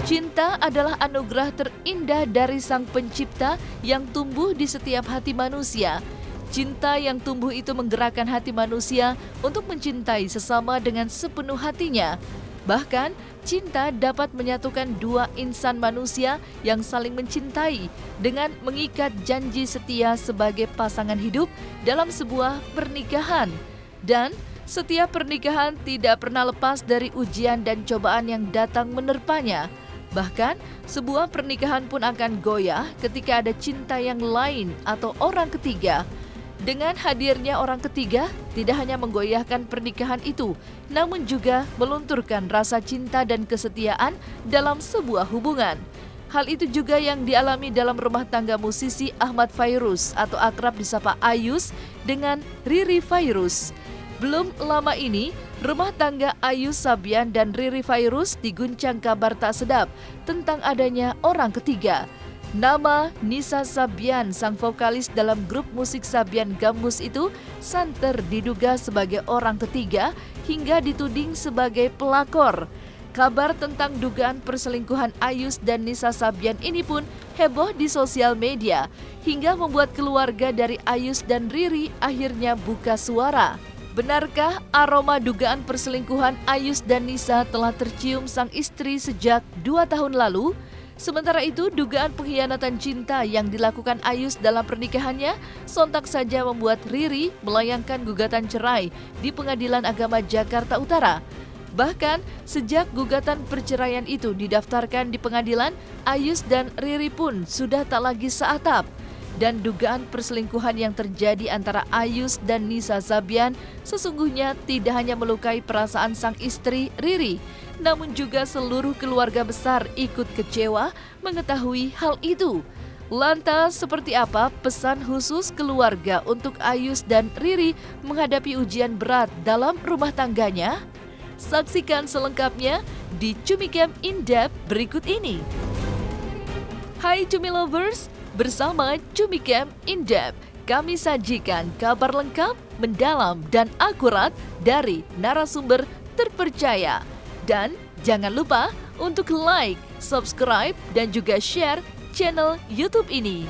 Cinta adalah anugerah terindah dari Sang Pencipta yang tumbuh di setiap hati manusia. Cinta yang tumbuh itu menggerakkan hati manusia untuk mencintai sesama dengan sepenuh hatinya. Bahkan, cinta dapat menyatukan dua insan manusia yang saling mencintai dengan mengikat janji setia sebagai pasangan hidup dalam sebuah pernikahan. Dan setiap pernikahan tidak pernah lepas dari ujian dan cobaan yang datang menerpanya. Bahkan, sebuah pernikahan pun akan goyah ketika ada cinta yang lain atau orang ketiga. Dengan hadirnya orang ketiga, tidak hanya menggoyahkan pernikahan itu, namun juga melunturkan rasa cinta dan kesetiaan dalam sebuah hubungan. Hal itu juga yang dialami dalam rumah tangga musisi Ahmad Fairuz atau akrab disapa Ayus dengan Riri Fairuz. Belum lama ini, rumah tangga Ayus Sabian dan Riri Fairuz diguncang kabar tak sedap tentang adanya orang ketiga. Nama Nisa Sabian, sang vokalis dalam grup musik Sabian Gambus itu, santer diduga sebagai orang ketiga hingga dituding sebagai pelakor. Kabar tentang dugaan perselingkuhan Ayus dan Nisa Sabian ini pun heboh di sosial media, hingga membuat keluarga dari Ayus dan Riri akhirnya buka suara. Benarkah aroma dugaan perselingkuhan Ayus dan Nisa telah tercium sang istri sejak 2 tahun lalu? Sementara itu, dugaan pengkhianatan cinta yang dilakukan Ayus dalam pernikahannya sontak saja membuat Riri melayangkan gugatan cerai di Pengadilan Agama Jakarta Utara. Bahkan, sejak gugatan perceraian itu didaftarkan di pengadilan, Ayus dan Riri pun sudah tak lagi seatap. Dan dugaan perselingkuhan yang terjadi antara Ayus dan Nisa Sabian sesungguhnya tidak hanya melukai perasaan sang istri Riri, namun juga seluruh keluarga besar ikut kecewa mengetahui hal itu. Lantas seperti apa pesan khusus keluarga untuk Ayus dan Riri menghadapi ujian berat dalam rumah tangganya? Saksikan selengkapnya di Cumi Camp In Depth berikut ini. Hai Cumi Lovers, bersama Cumi Camp In Depth, kami sajikan kabar lengkap, mendalam, dan akurat dari narasumber terpercaya. Dan jangan lupa untuk like, subscribe, dan juga share channel YouTube ini.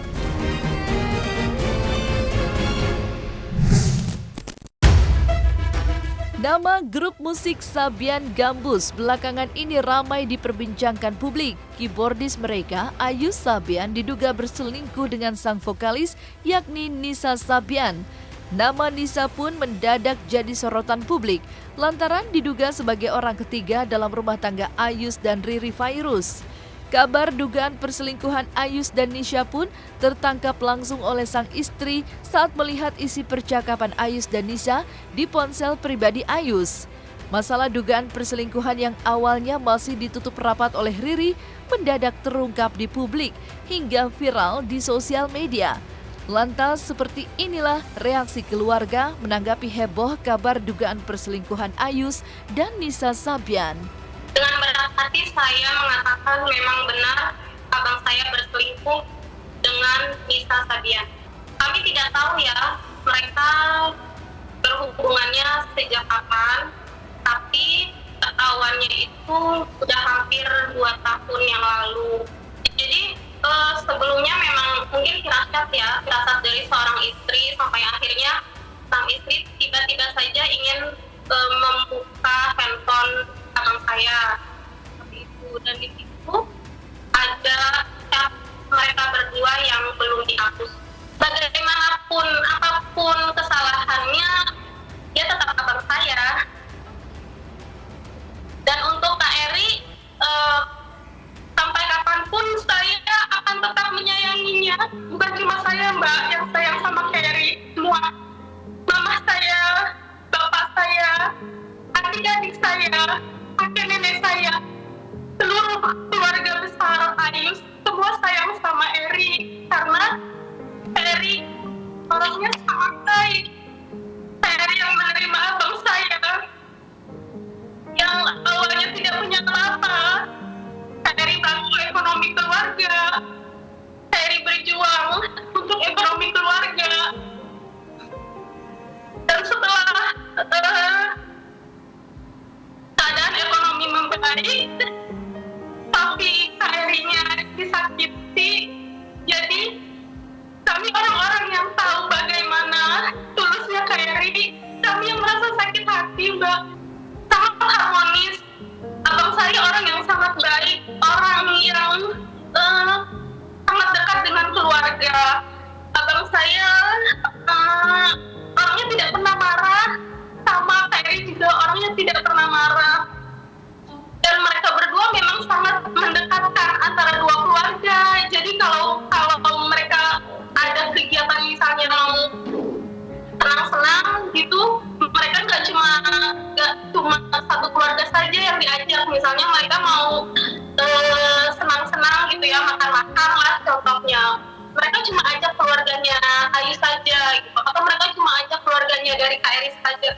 Nama grup musik Sabian Gambus belakangan ini ramai diperbincangkan publik. Keyboardis mereka, Ayus Sabian, diduga berselingkuh dengan sang vokalis yakni Nisa Sabian. Nama Nisa pun mendadak jadi sorotan publik lantaran diduga sebagai orang ketiga dalam rumah tangga Ayus dan Riri Fairuz. Kabar dugaan perselingkuhan Ayus dan Nisa pun tertangkap langsung oleh sang istri saat melihat isi percakapan Ayus dan Nisa di ponsel pribadi Ayus. Masalah dugaan perselingkuhan yang awalnya masih ditutup rapat oleh Riri mendadak terungkap di publik hingga viral di sosial media. Lantas seperti inilah reaksi keluarga menanggapi heboh kabar dugaan perselingkuhan Ayus dan Nisa Sabian. Dengan berat hati saya mengatakan memang benar abang saya berselingkuh dengan Nisa Sabian. Kami tidak tahu ya mereka berhubungannya sejak kapan, tapi ketahuannya itu sudah hampir 2 tahun yang lalu. Jadi sebelumnya memang mungkin firasat dari seorang istri sampai akhirnya sang istri tiba-tiba saja ingin membuka handphone abang saya seperti itu, dan di situ ada chat mereka berdua yang belum dihapus. Bagaimanapun apapun kesalahannya, dia tetap abang saya. Dan untuk Kak Eri, sampai kapanpun saya akan tetap menyayanginya. Bukan cuma saya Mbak yang sayang sama Kak Eri, semua mama saya, bapak saya, adik-adik saya, kakek nenek saya, seluruh keluarga besar Ayus, semua sayang sama Eri karena Eri orangnya sangat baik. Eri yang menerima abang saya yang awalnya tidak punya apa-apa. Eri bantu ekonomi keluarga. Eri berjuang untuk ekonomi keluarga. Dan setelah keadaan ekonomi membaik, tapi cuma satu keluarga saja yang diajak. Misalnya mereka mau senang-senang gitu ya, makan-makan lah contohnya. Mereka cuma ajak keluarganya Ayu saja gitu. Atau mereka cuma ajak keluarganya dari KRI saja.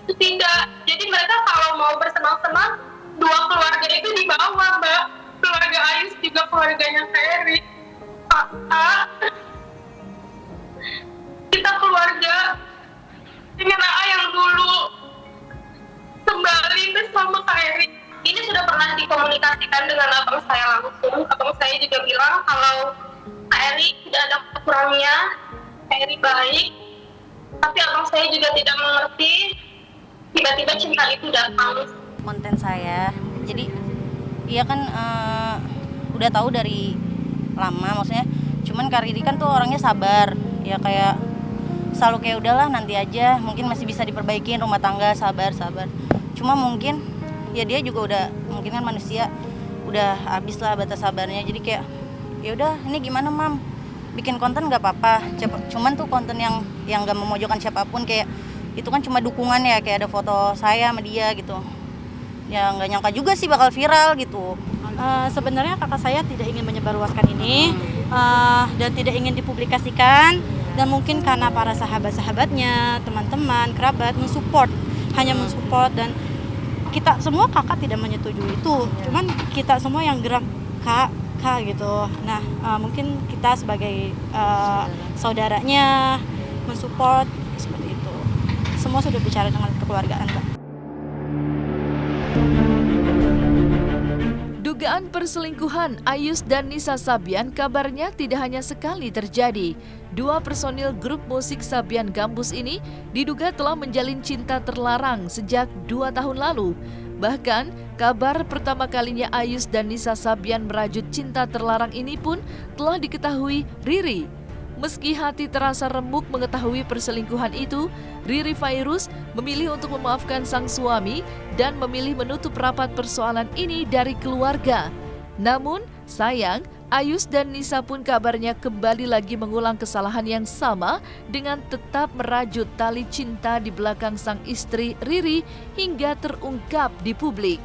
Itu tidak. Jadi mereka kalau mau bersenang-senang, dua keluarga itu dibawa, Mbak. Keluarga Ayu juga keluarganya KRI. Kita keluarga dengan AA yang dulu kembali bersama KRI. Ini sudah pernah dikomunikasikan dengan abang saya langsung. Abang saya juga bilang kalau KRI tidak ada kurangnya, KRI baik. Tapi abang saya juga tidak mengerti. Tiba-tiba cinta itu datang. Konten saya, jadi dia kan udah tahu dari lama, maksudnya. Cuman Kak Riri kan tuh orangnya sabar, ya kayak selalu kayak udahlah nanti aja, mungkin masih bisa diperbaikin rumah tangga, sabar. Cuma mungkin ya dia juga udah, mungkin kan manusia udah habis lah batas sabarnya, jadi kayak ya udah ini gimana mam, bikin konten nggak apa-apa, cuman tuh konten yang nggak memojokkan siapapun, kayak itu kan cuma dukungan ya, kayak ada foto saya sama dia gitu, ya nggak nyangka juga sih bakal viral gitu. Sebenarnya kakak saya tidak ingin menyebarluaskan ini dan tidak ingin dipublikasikan, dan mungkin karena para sahabat-sahabatnya, teman-teman, kerabat hanya mensupport, dan kita semua kakak tidak menyetujui itu, cuman kita semua yang gerak kak gitu. Nah mungkin kita sebagai saudaranya mensupport seperti itu. Semua sudah bicara dengan kekeluargaan, Mbak. Dugaan perselingkuhan Ayus dan Nisa Sabian kabarnya tidak hanya sekali terjadi. Dua personil grup musik Sabian Gambus ini diduga telah menjalin cinta terlarang sejak 2 tahun lalu. Bahkan, kabar pertama kalinya Ayus dan Nisa Sabian merajut cinta terlarang ini pun telah diketahui Riri. Meski hati terasa remuk mengetahui perselingkuhan itu, Riri Fairuz memilih untuk memaafkan sang suami dan memilih menutup rapat persoalan ini dari keluarga. Namun, sayang, Ayus dan Nisa pun kabarnya kembali lagi mengulang kesalahan yang sama dengan tetap merajut tali cinta di belakang sang istri Riri hingga terungkap di publik.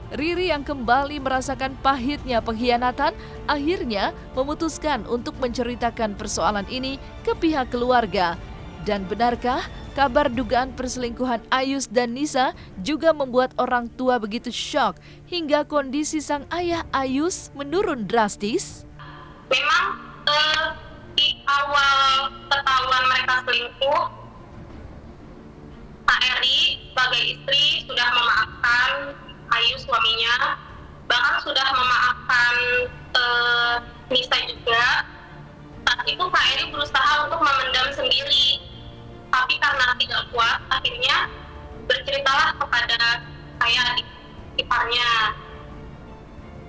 Riri yang kembali merasakan pahitnya pengkhianatan akhirnya memutuskan untuk menceritakan persoalan ini ke pihak keluarga. Dan benarkah kabar dugaan perselingkuhan Ayus dan Nisa juga membuat orang tua begitu shock hingga kondisi sang ayah Ayus menurun drastis? Memang di awal ketahuan mereka selingkuh, KRI sebagai istri sudah memaafkan Ayu suaminya, bahkan sudah memaafkan Nisa juga. Saat itu KRI berusaha untuk memendam sendiri, tapi karena tidak kuat, akhirnya berceritalah kepada saya, adik iparnya.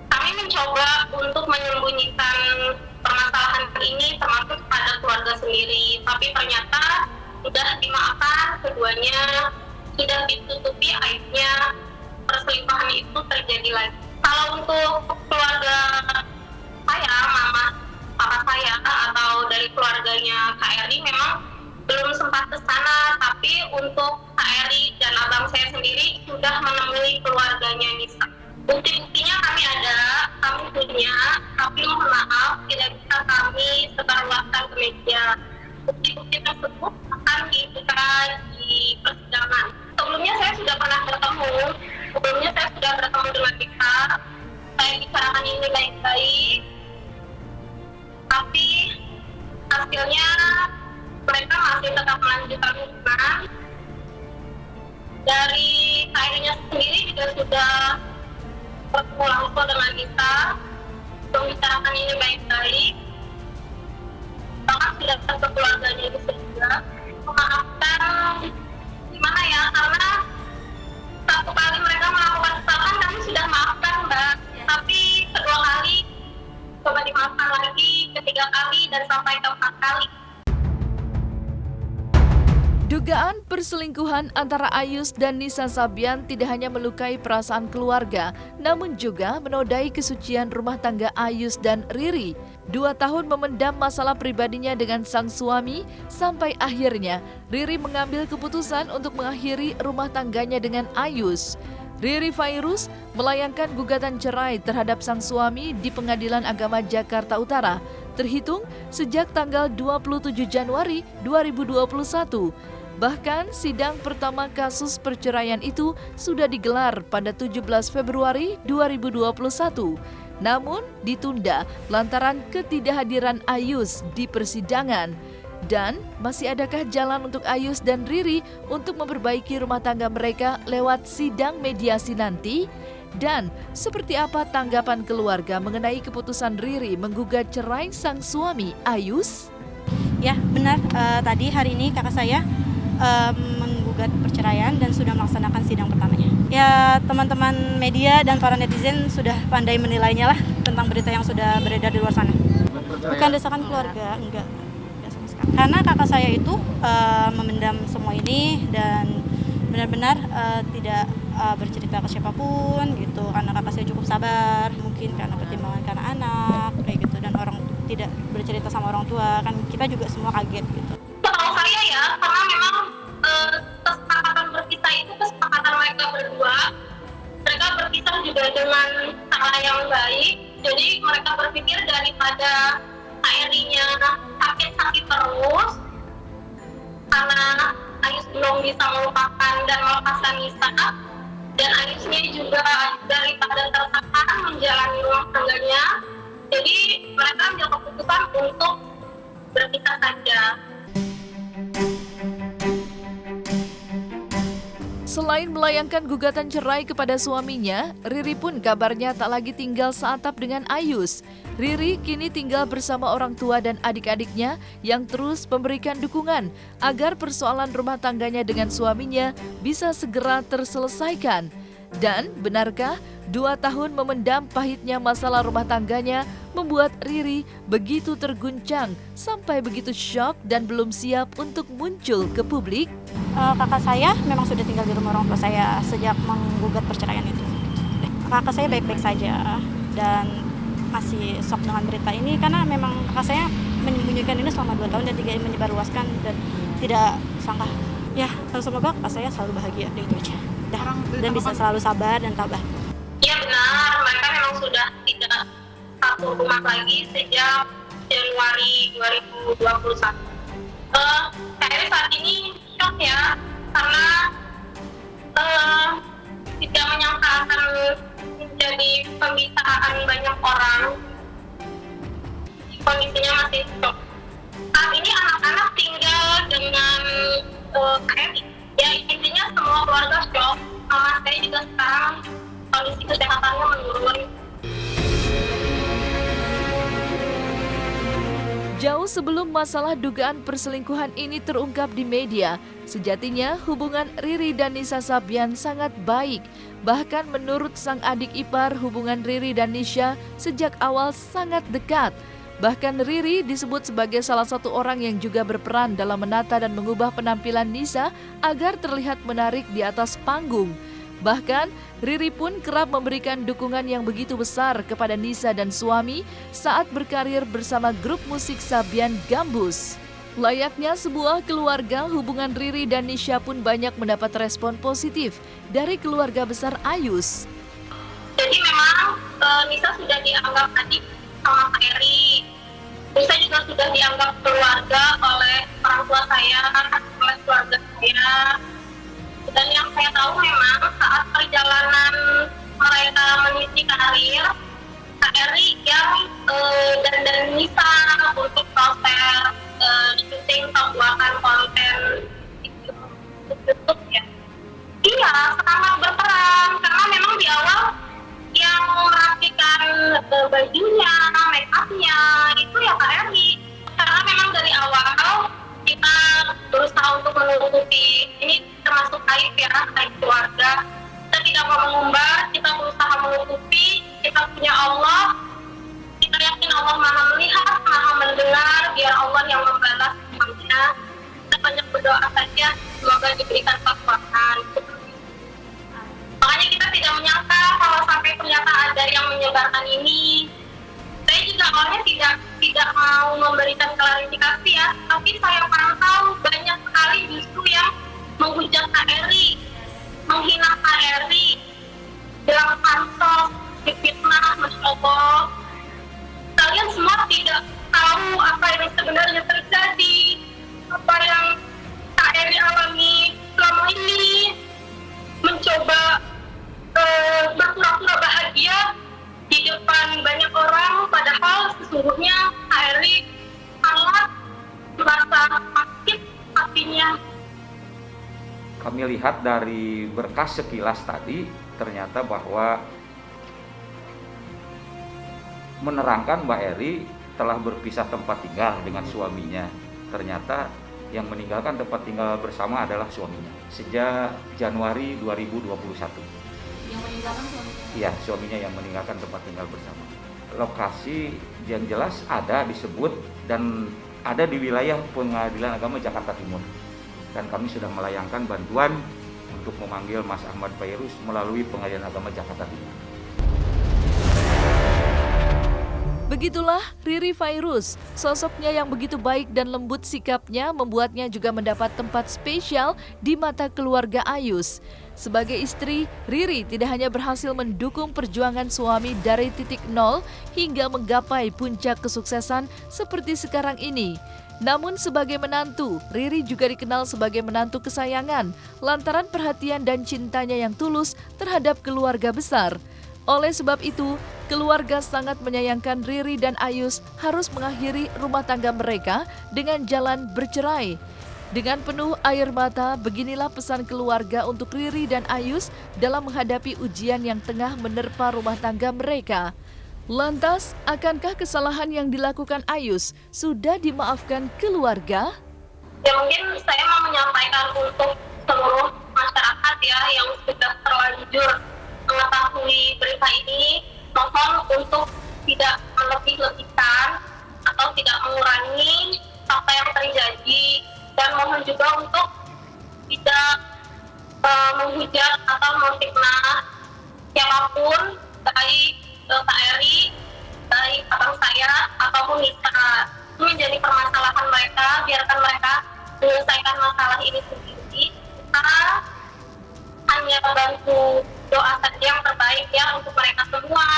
Kami mencoba untuk menyembunyikan permasalahan ini termasuk pada keluarga sendiri, tapi ternyata sudah dimaafkan keduanya, sudah ditutupi aibnya. Perselingkuhan itu terjadi lagi. Kalau untuk keluarga saya, mama, papa saya atau dari keluarganya KRI memang belum sempat ke sana, tapi untuk KRI dan abang saya sendiri sudah menemui keluarganya Nisa. Bukti-buktinya kami ada, kami punya, tapi mohon maaf tidak bisa kami sebarluaskan ke media. Bukti-bukti tersebut akan dibuka di persidangan. Sebelumnya saya sudah pernah bertemu dengan kita. Saya bicarakan ini baik-baik, tapi hasilnya mereka masih tetap melanjutkan hubungan. Dari KRI-nya sendiri juga sudah bertemu langsung dengan kita, membicarakan ini baik-baik. Bahkan sudah ke keluarganya itu juga memaafkan, gimana ya, karena satu kali mereka melakukan kesalahan kami sudah maafkan, Mbak. Tapi kedua kali coba dimaafkan lagi, ketiga kali, dan sampai keempat kali. Dugaan perselingkuhan antara Ayus dan Nisa Sabian tidak hanya melukai perasaan keluarga, namun juga menodai kesucian rumah tangga Ayus dan Riri. 2 tahun memendam masalah pribadinya dengan sang suami, sampai akhirnya Riri mengambil keputusan untuk mengakhiri rumah tangganya dengan Ayus. Riri Fairuz melayangkan gugatan cerai terhadap sang suami di Pengadilan Agama Jakarta Utara, terhitung sejak tanggal 27 Januari 2021. Bahkan sidang pertama kasus perceraian itu sudah digelar pada 17 Februari 2021. Namun ditunda lantaran ketidakhadiran Ayus di persidangan. Dan masih adakah jalan untuk Ayus dan Riri untuk memperbaiki rumah tangga mereka lewat sidang mediasi nanti? Dan seperti apa tanggapan keluarga mengenai keputusan Riri menggugat cerai sang suami Ayus? Ya benar, tadi hari ini kakak saya menggugat perceraian dan sudah melaksanakan sidang pertamanya. Ya teman-teman media dan para netizen sudah pandai menilainya lah tentang berita yang sudah beredar di luar sana. Bukan desakan keluarga, enggak sama sekali. Karena kakak saya itu memendam semua ini dan benar-benar tidak bercerita ke siapapun gitu. Karena kakak saya cukup sabar, mungkin karena pertimbangan karena anak kayak gitu, dan orang tidak bercerita sama orang tua, kan kita juga semua kaget gitu. Setahu saya ya, karena memang kesepakatan berpisah itu kesepakatan mereka berdua. Mereka berpisah juga dengan cara yang baik. Jadi mereka berpikir daripada KRI-nya sakit-sakit terus, karena Ayus belum bisa melupakan dan melepaskan Nisa, dan Ayusnya juga daripada tertekan menjalani rumah tangganya. Jadi mereka ambil keputusan untuk berpisah saja. Selain melayangkan gugatan cerai kepada suaminya, Riri pun kabarnya tak lagi tinggal seatap dengan Ayus. Riri kini tinggal bersama orang tua dan adik-adiknya yang terus memberikan dukungan agar persoalan rumah tangganya dengan suaminya bisa segera terselesaikan. Dan benarkah 2 tahun memendam pahitnya masalah rumah tangganya membuat Riri begitu terguncang sampai begitu syok dan belum siap untuk muncul ke publik? Kakak saya memang sudah tinggal di rumah orang tua saya sejak menggugat perceraian itu. Kakak saya baik-baik saja dan masih shock dengan berita ini karena memang kakak saya menyembunyikan ini selama 2 tahun dan tidak menyebarluaskan dan tidak sangka. Ya, semoga kakak saya selalu bahagia, itu aja. Dan bisa selalu sabar dan tabah. Iya benar, mereka memang sudah tidak satu rumah lagi sejak Januari 2021. KRI saat ini shock ya, karena tidak menyangka akan menjadi pembicaraan banyak orang. Kondisinya masih shock. Saat ini anak-anak tinggal dengan KRI. Ya intinya semua keluarga shock. Mama saya juga sekarang kondisi kesehatannya menurun. Jauh sebelum masalah dugaan perselingkuhan ini terungkap di media, sejatinya hubungan Riri dan Nisa Sabian sangat baik. Bahkan menurut sang adik ipar, hubungan Riri dan Nisha sejak awal sangat dekat. Bahkan Riri disebut sebagai salah satu orang yang juga berperan dalam menata dan mengubah penampilan Nisa agar terlihat menarik di atas panggung. Bahkan Riri pun kerap memberikan dukungan yang begitu besar kepada Nisa dan suami saat berkarir bersama grup musik Sabian Gambus. Layaknya sebuah keluarga, hubungan Riri dan Nisha pun banyak mendapat respon positif dari keluarga besar Ayus. Jadi memang Nisa sudah dianggap adik sama KRI. Nisa juga sudah dianggap keluarga oleh orang tua saya, oleh keluarga saya. Dan yang saya tahu memang saat perjalanan mereka meniti karir, KRI yang dan Nisa untuk proses syuting pembuatan konten YouTube ya. Iya, sangat berperan karena memang di awal yang merapikan bajunya, make up-nya itu ya KRI. Karena memang dari awal kita berusaha untuk menutupi, ini termasuk aib ya, aib keluarga. Kita tidak mau mengumbar, kita berusaha menutupi, kita punya Allah, kita yakin Allah maha melihat, maha mendengar, biar Allah yang membalas semuanya. Kita banyak berdoa saja, semoga diberikan kekuatan. Makanya kita tidak menyangka kalau sampai ternyata ada yang menyebarkan ini. Saya juga awalnya tidak tidak mau memberikan klarifikasi ya, tapi saya pantau banyak sekali justru yang menghujat KRI, menghina KRI, bilang pansos, difitnah, Masya Allah. Kalian semua tidak tahu apa yang sebenarnya terjadi, apa yang KRI alami selama ini, mencoba berpura-pura bahagia di depan banyak orang, padahal sesungguhnya KRI sangat merasa sakit hatinya. Kami lihat dari berkas sekilas tadi, ternyata bahwa menerangkan Mbak Eri telah berpisah tempat tinggal dengan suaminya. Ternyata yang meninggalkan tempat tinggal bersama adalah suaminya sejak Januari 2021. Yang meninggalkan suaminya? Iya, suaminya yang meninggalkan tempat tinggal bersama. Lokasi yang jelas ada disebut dan ada di wilayah Pengadilan Agama Jakarta Timur. Dan kami sudah melayangkan bantuan untuk memanggil Mas Ahmad Fairuz melalui Pengadilan Agama Jakarta Timur. Begitulah Riri Fairuz, sosoknya yang begitu baik dan lembut sikapnya membuatnya juga mendapat tempat spesial di mata keluarga Ayus. Sebagai istri, Riri tidak hanya berhasil mendukung perjuangan suami dari titik nol hingga menggapai puncak kesuksesan seperti sekarang ini. Namun sebagai menantu, Riri juga dikenal sebagai menantu kesayangan lantaran perhatian dan cintanya yang tulus terhadap keluarga besar. Oleh sebab itu, keluarga sangat menyayangkan Riri dan Ayus harus mengakhiri rumah tangga mereka dengan jalan bercerai. Dengan penuh air mata, beginilah pesan keluarga untuk Riri dan Ayus dalam menghadapi ujian yang tengah menerpa rumah tangga mereka. Lantas, akankah kesalahan yang dilakukan Ayus sudah dimaafkan keluarga? Ya mungkin saya mau menyampaikan untuk seluruh masyarakat ya yang sudah terlanjur mengetahui berita ini, mohon untuk tidak melebih-lebihkan atau tidak mengurangi apa yang terjadi, dan mohon juga untuk tidak menghujat atau memfitnah siapapun, baik KRI, baik abang saya ataupun Nisa. Ini menjadi permasalahan mereka, biarkan mereka menyelesaikan masalah ini sendiri. Kita hanya bantu doa saja yang terbaik ya untuk mereka semua,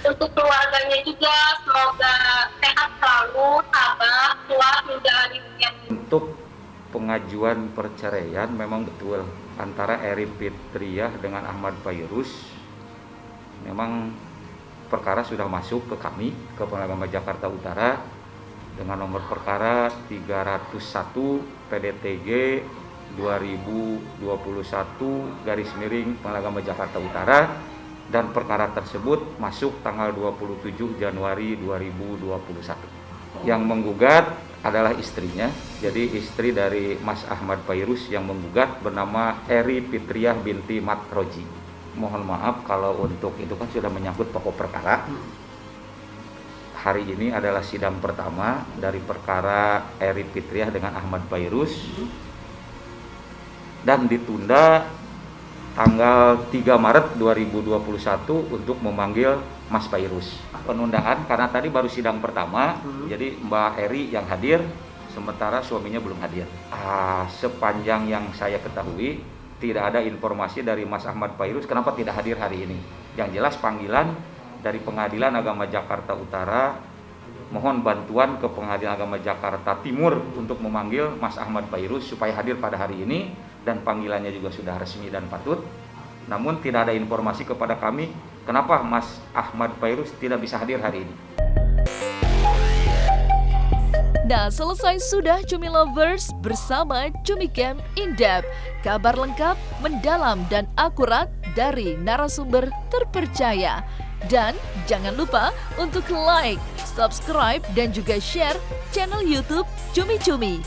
untuk keluarganya juga, semoga sehat selalu, sabar, kuat menjalani dunia. Untuk pengajuan perceraian memang betul antara Eri Fitriah dengan Ahmad Fairuz. Memang perkara sudah masuk ke kami, ke Pengadilan Agama Jakarta Utara dengan nomor perkara 301 PDTG 2021 Pengadilan Agama Jakarta Utara, dan perkara tersebut masuk tanggal 27 Januari 2021. Yang menggugat adalah istrinya, jadi istri dari Mas Ahmad Fairuz yang menggugat bernama Eri Fitriah binti Matroji. Mohon maaf kalau untuk itu kan sudah menyangkut pokok perkara. Hari ini adalah sidang pertama dari perkara Eri Fitriah dengan Ahmad Fairuz dan ditunda tanggal 3 Maret 2021 untuk memanggil Mas Fairuz. Penundaan karena tadi baru sidang pertama, jadi Mbak Eri yang hadir, sementara suaminya belum hadir. Sepanjang yang saya ketahui, tidak ada informasi dari Mas Ahmad Fairuz kenapa tidak hadir hari ini. Yang jelas panggilan dari Pengadilan Agama Jakarta Utara, mohon bantuan ke Pengadilan Agama Jakarta Timur untuk memanggil Mas Ahmad Fairuz supaya hadir pada hari ini, dan panggilannya juga sudah resmi dan patut. Namun tidak ada informasi kepada kami kenapa Mas Ahmad Fairuz tidak bisa hadir hari ini. Nah, selesai sudah Cumi Lovers bersama Cumi Camp In-Depth. Kabar lengkap, mendalam, dan akurat dari narasumber terpercaya. Dan jangan lupa untuk like, subscribe, dan juga share channel YouTube Cumi Cumi.